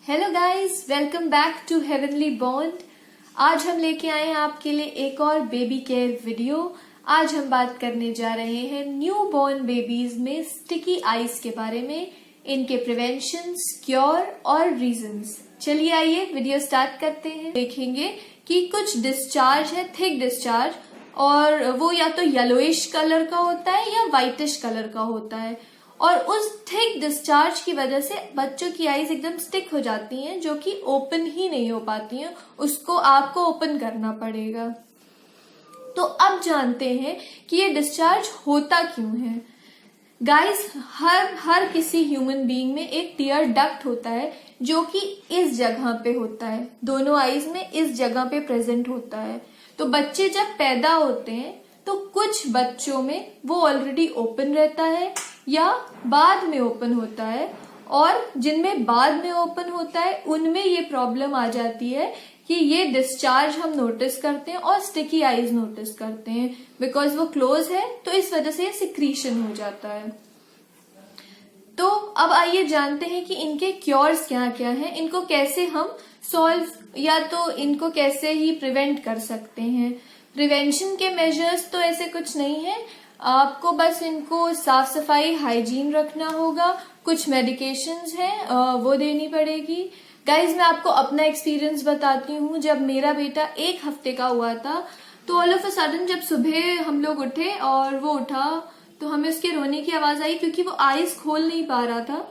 Hello guys, welcome back to heavenly bond. आज हम लेके आए हैं आपके लिए एक और बेबी केयर वीडियो। आज हम बात करने जा रहे हैं न्यू बॉर्न बेबीज में स्टिकी आईज के बारे में, इनके प्रिवेंशन, क्योर और रीजंस। चलिए आइए वीडियो स्टार्ट करते हैं। देखेंगे कि कुछ डिस्चार्ज है, थिक डिस्चार्ज, और वो या तो येलोइश कलर का होता है या व्हाइटिश कलर का होता है, और उस थिक डिस्चार्ज की वजह से बच्चों की आईज एकदम स्टिक हो जाती हैं, जो कि ओपन ही नहीं हो पाती हैं। उसको आपको ओपन करना पड़ेगा। तो अब जानते हैं कि ये डिस्चार्ज होता क्यों है। गाइस, हर किसी ह्यूमन बीइंग में एक टीयर डक्ट होता है, जो कि इस जगह पे होता है, दोनों आईज में इस जगह पे प्रेजेंट होता है। तो बच्चे जब पैदा होते हैं तो कुछ बच्चों में वो ऑलरेडी ओपन रहता है या बाद में ओपन होता है, और जिनमें बाद में ओपन होता है उनमें ये प्रॉब्लम आ जाती है कि ये डिस्चार्ज हम नोटिस करते हैं और स्टिकी आईज नोटिस करते हैं, बिकॉज वो क्लोज है, तो इस वजह से सिक्रीशन हो जाता है। तो अब आइए जानते हैं कि इनके क्योर्स क्या क्या हैं, इनको कैसे हम सॉल्व या तो इनको कैसे ही प्रिवेंट कर सकते हैं। प्रिवेंशन के मेजर्स तो ऐसे कुछ नहीं है, आपको बस इनको साफ सफाई, हाइजीन रखना होगा। कुछ मेडिकेशंस हैं वो देनी पड़ेगी। गाइज, मैं आपको अपना एक्सपीरियंस बताती हूँ। जब मेरा बेटा 1 हफ्ते का हुआ था, तो ऑल ऑफ अ सडन जब सुबह हम लोग उठे और वो उठा, तो हमें उसके रोने की आवाज आई, क्योंकि वो आईज खोल नहीं पा रहा था।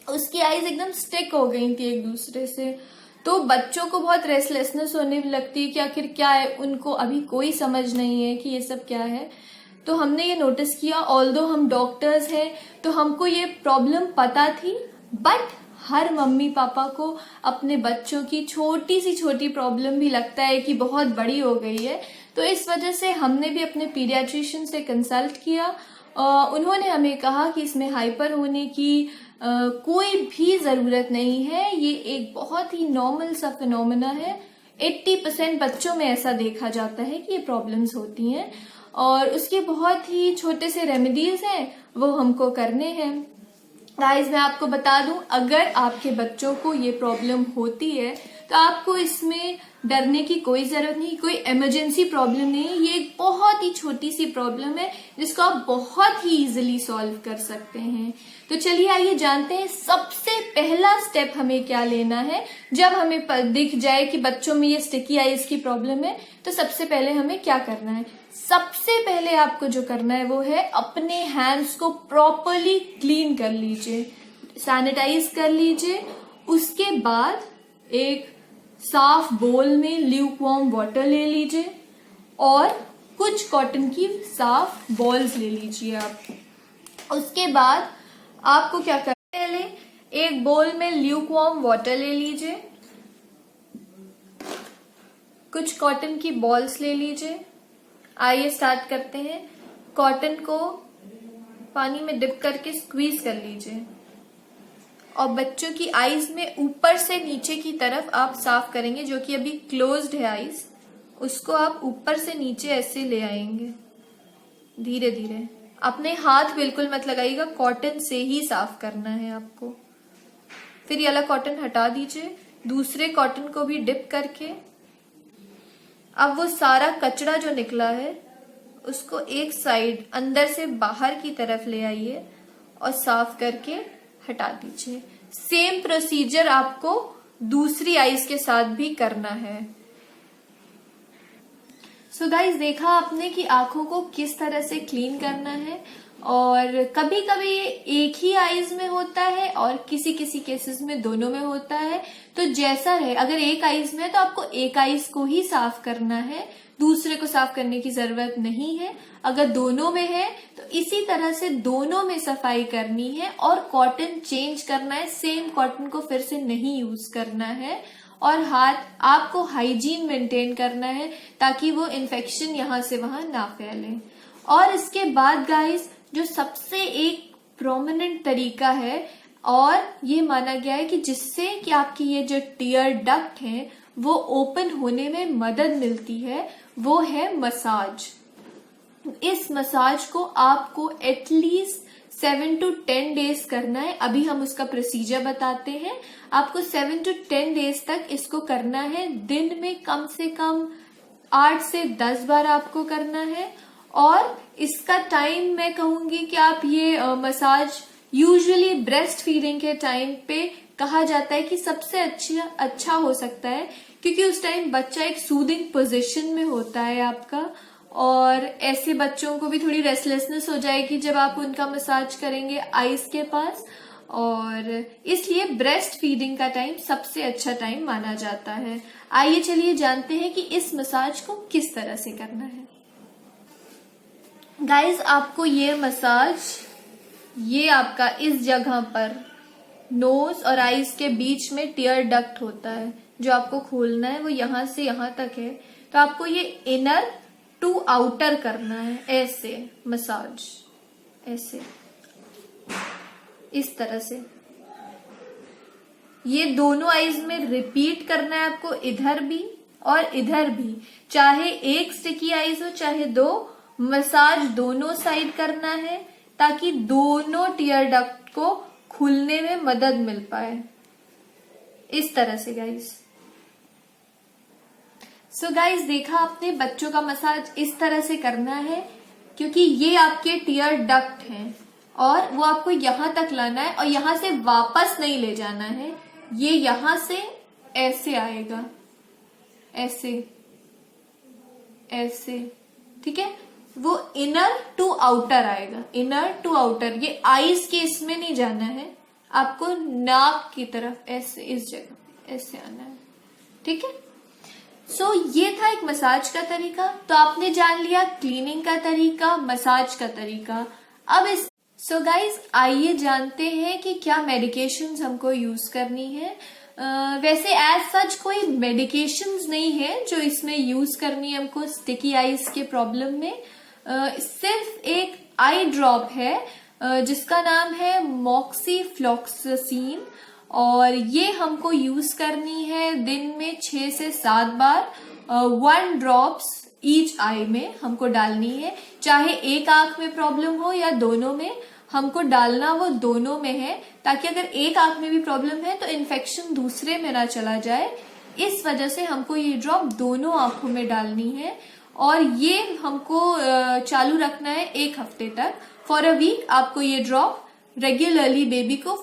उसकी आईज एकदम स्टिक हो गई थी एक दूसरे से। तो बच्चों को बहुत रेस्टलेसनेस होने लगती है कि आखिर क्या है, उनको अभी कोई समझ नहीं है कि ये सब क्या है। तो हमने ये नोटिस किया, ऑल्दो हम डॉक्टर्स हैं तो हमको ये प्रॉब्लम पता थी, बट हर मम्मी पापा को अपने बच्चों की छोटी सी छोटी प्रॉब्लम भी लगता है कि बहुत बड़ी हो गई है। तो इस वजह से हमने भी अपने पीडियाट्रिशियन से कंसल्ट किया। उन्होंने हमें कहा कि इसमें हाइपर होने की कोई भी जरूरत नहीं है, ये एक बहुत ही नॉर्मल सा फिनोमेना है। 80% बच्चों में ऐसा देखा जाता है कि ये प्रॉब्लम्स होती हैं, और उसके बहुत ही छोटे से रेमेडीज हैं, वो हमको करने हैं। गाइस, मैं आपको बता दूं, अगर आपके बच्चों को ये प्रॉब्लम होती है तो आपको इसमें डरने की कोई जरूरत नहीं, कोई इमरजेंसी प्रॉब्लम नहीं। ये एक बहुत ही छोटी सी प्रॉब्लम है जिसको आप बहुत ही इजीली सॉल्व कर सकते हैं। तो चलिए आइए जानते हैं सबसे पहला स्टेप हमें क्या लेना है। जब हमें दिख जाए कि बच्चों में ये स्टिकी आईज की प्रॉब्लम है, तो सबसे पहले हमें क्या करना है। सबसे पहले आपको जो करना है वो है अपने हैंड्स को प्रॉपरली क्लीन कर लीजिए, सैनिटाइज कर लीजिए। उसके बाद एक साफ बोल में ल्यूकवार्म वाटर ले लीजिए और कुछ कॉटन की साफ बॉल्स ले लीजिए आप। उसके बाद आपको क्या करना है, पहले एक बोल में ल्यूकवार्म वाटर ले लीजिए, कुछ कॉटन की बॉल्स ले लीजिए। आइए स्टार्ट करते हैं। कॉटन को पानी में डिप करके स्क्वीज कर लीजिए, और बच्चों की आईज में ऊपर से नीचे की तरफ आप साफ करेंगे, जो कि अभी क्लोज्ड है आईज, उसको आप ऊपर से नीचे ऐसे ले आएंगे धीरे धीरे। अपने हाथ बिल्कुल मत लगाइएगा, कॉटन से ही साफ करना है आपको। फिर ये वाला कॉटन हटा दीजिए, दूसरे कॉटन को भी डिप करके अब वो सारा कचरा जो निकला है उसको एक साइड अंदर से बाहर की तरफ ले आइए और साफ करके हटा दीजिए। सेम प्रोसीजर आपको दूसरी आईज के साथ भी करना है। सो गाइज, देखा आपने कि आंखों को किस तरह से क्लीन करना है, और कभी कभी ये एक ही आईज में होता है और किसी किसी केसेस में दोनों में होता है। तो जैसा है, अगर एक आईज में है तो आपको एक आईज को ही साफ करना है, दूसरे को साफ करने की जरूरत नहीं है। अगर दोनों में है तो इसी तरह से दोनों में सफाई करनी है, और कॉटन चेंज करना है, सेम कॉटन को फिर से नहीं यूज करना है, और हाथ आपको हाइजीन मेंटेन करना है ताकि वो इन्फेक्शन यहां से वहां ना फैले। और इसके बाद गाइस, जो सबसे एक प्रोमिनेंट तरीका है, और ये माना गया है कि जिससे कि आपकी ये जो टीयर डक्ट है वो ओपन होने में मदद मिलती है, वो है मसाज। इस मसाज को आपको एटलीस्ट 7 to 10 डेज करना है। अभी हम उसका प्रोसीजर बताते हैं। आपको 7 to 10 डेज तक इसको करना है। दिन में कम से कम 8 से 10 बार आपको करना है। और इसका टाइम मैं कहूंगी कि आप ये मसाज यूजुअली ब्रेस्ट फीडिंग के टाइम पे कहा जाता है कि सबसे अच्छा हो सकता है, क्योंकि उस टाइम बच्चा एक सूदिंग पोजीशन में होता है आपका, और ऐसे बच्चों को भी थोड़ी रेस्टलेसनेस हो जाएगी जब आप उनका मसाज करेंगे आईज के पास, और इसलिए ब्रेस्ट फीडिंग का टाइम सबसे अच्छा टाइम माना जाता है। आइए चलिए जानते हैं कि इस मसाज को किस तरह से करना है। गाइज, आपको ये मसाज, ये आपका इस जगह पर नोज और आईज के बीच में टीयर डक्ट होता है, जो आपको खोलना है वो यहां से यहां तक है। तो आपको ये इनर टू आउटर करना है, ऐसे मसाज, ऐसे इस तरह से। ये दोनों आईज में रिपीट करना है आपको, इधर भी और इधर भी, चाहे एक स्टिकी आईज हो चाहे दो, मसाज दोनों साइड करना है ताकि दोनों टीयर डक्ट को खुलने में मदद मिल पाए, इस तरह से गाइस। सो गाइस, देखा आपने, बच्चों का मसाज इस तरह से करना है, क्योंकि ये आपके टीयर डक्ट हैं और वो आपको यहां तक लाना है और यहां से वापस नहीं ले जाना है। ये यहां से ऐसे आएगा, ऐसे ऐसे, ठीक है। वो इनर टू आउटर आएगा, इनर टू आउटर। ये आईज के इसमें नहीं जाना है, आपको नाक की तरफ ऐसे, इस जगह ऐसे आना है, ठीक है। सो ये था एक मसाज का तरीका। तो आपने जान लिया क्लीनिंग का तरीका, मसाज का तरीका। अब इस सो गाइज, आइए जानते हैं कि क्या मेडिकेशंस हमको यूज करनी है। वैसे एज सच कोई मेडिकेशंस नहीं है जो इसमें यूज करनी है हमको स्टिकी आईज के प्रॉब्लम में। सिर्फ एक आई ड्रॉप है जिसका नाम है मॉक्सीफ्लॉक्सासिन, और ये हमको यूज करनी है दिन में 6 से 7 बार। 1 ड्रॉप्स ईच आई में हमको डालनी है, चाहे एक आंख में प्रॉब्लम हो या दोनों में, हमको डालना वो दोनों में है, ताकि अगर एक आंख में भी प्रॉब्लम है तो इन्फेक्शन दूसरे में ना चला जाए। इस वजह से हमको ये ड्रॉप दोनों आंखों में डालनी है, और ये हमको चालू रखना है 1 हफ्ते तक। फॉर अ वीक आपको ये ड्रॉप रेगुलरली बेबी को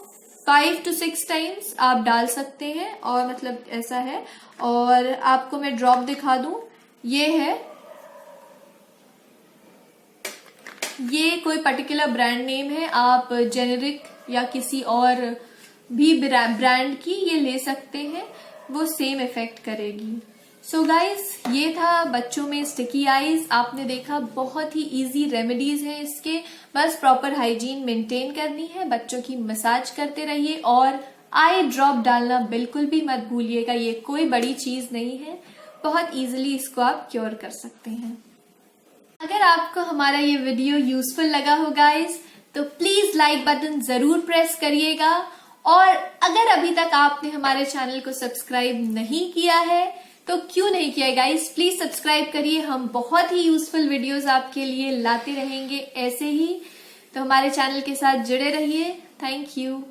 5 to 6 टाइम्स आप डाल सकते हैं, और मतलब ऐसा है। और आपको मैं ड्रॉप दिखा दूं, ये है, ये कोई पर्टिकुलर ब्रांड नेम है, आप जेनेरिक या किसी और भी ब्रांड की ये ले सकते हैं, वो सेम इफेक्ट करेगी। सो गाइज, ये था बच्चों में स्टिकी आईज। आपने देखा बहुत ही इजी रेमेडीज हैं इसके, बस प्रॉपर हाइजीन मेंटेन करनी है, बच्चों की मसाज करते रहिए, और आई ड्रॉप डालना बिल्कुल भी मत भूलिएगा। ये कोई बड़ी चीज नहीं है, बहुत इजीली इसको आप क्योर कर सकते हैं। अगर आपको हमारा ये वीडियो यूजफुल लगा हो गाइज, तो प्लीज लाइक बटन जरूर प्रेस करिएगा, और अगर अभी तक आपने हमारे चैनल को सब्सक्राइब नहीं किया है तो क्यों नहीं किया गाइज, प्लीज सब्सक्राइब करिए। हम बहुत ही यूजफुल वीडियोस आपके लिए लाते रहेंगे ऐसे ही, तो हमारे चैनल के साथ जुड़े रहिए। Thank you.